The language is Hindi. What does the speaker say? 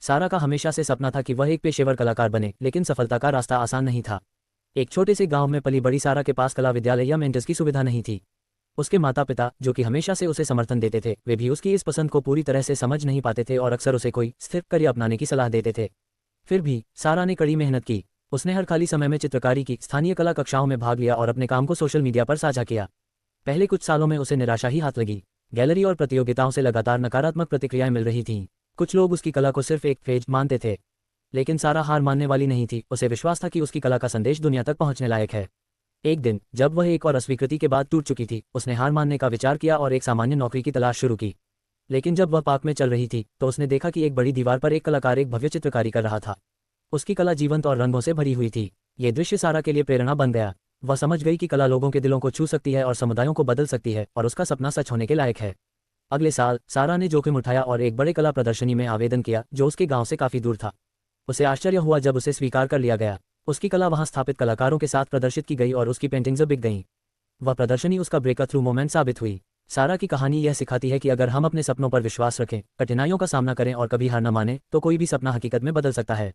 सारा का हमेशा से सपना था कि वह एक पेशेवर कलाकार बने, लेकिन सफलता का रास्ता आसान नहीं था। एक छोटे से गांव में पली बड़ी सारा के पास कला विद्यालय या मेंटर्स की सुविधा नहीं थी। उसके माता पिता, जो कि हमेशा से उसे समर्थन देते थे, वे भी उसकी इस पसंद को पूरी तरह से समझ नहीं पाते थे और अक्सर उसे कोई स्थिर करियर अपनाने की सलाह देते थे। फिर भी सारा ने कड़ी मेहनत की। उसने हर खाली समय में चित्रकारी की, स्थानीय कला कक्षाओं में भाग लिया और अपने काम को सोशल मीडिया पर साझा किया। पहले कुछ सालों में उसे निराशा ही हाथ लगी। गैलरी और प्रतियोगिताओं से लगातार नकारात्मक प्रतिक्रियाएं मिल रही थीं। कुछ लोग उसकी कला को सिर्फ एक फेज मानते थे, लेकिन सारा हार मानने वाली नहीं थी। उसे विश्वास था कि उसकी कला का संदेश दुनिया तक पहुंचने लायक है। एक दिन जब वह एक और अस्वीकृति के बाद टूट चुकी थी, उसने हार मानने का विचार किया और एक सामान्य नौकरी की तलाश शुरू की। लेकिन जब वह पार्क में चल रही थी तो उसने देखा कि एक बड़ी दीवार पर एक कलाकार एक भव्य चित्रकारी कर रहा था। उसकी कला जीवंत और रंगों से भरी हुई थी। ये दृश्य सारा के लिए प्रेरणा बन गया। वह समझ गई कि कला लोगों के दिलों को छू सकती है और समुदायों को बदल सकती है, और उसका सपना सच होने के लायक है। अगले साल सारा ने जोखिम उठाया और एक बड़े कला प्रदर्शनी में आवेदन किया, जो उसके गांव से काफी दूर था। उसे आश्चर्य हुआ जब उसे स्वीकार कर लिया गया। उसकी कला वहां स्थापित कलाकारों के साथ प्रदर्शित की गई और उसकी पेंटिंग्स बिक गईं। वह प्रदर्शनी उसका ब्रेक थ्रू मोमेंट साबित हुई। सारा की कहानी यह सिखाती है कि अगर हम अपने सपनों पर विश्वास रखें, कठिनाइयों का सामना करें और कभी हार न मानें, तो कोई भी सपना हकीकत में बदल सकता है।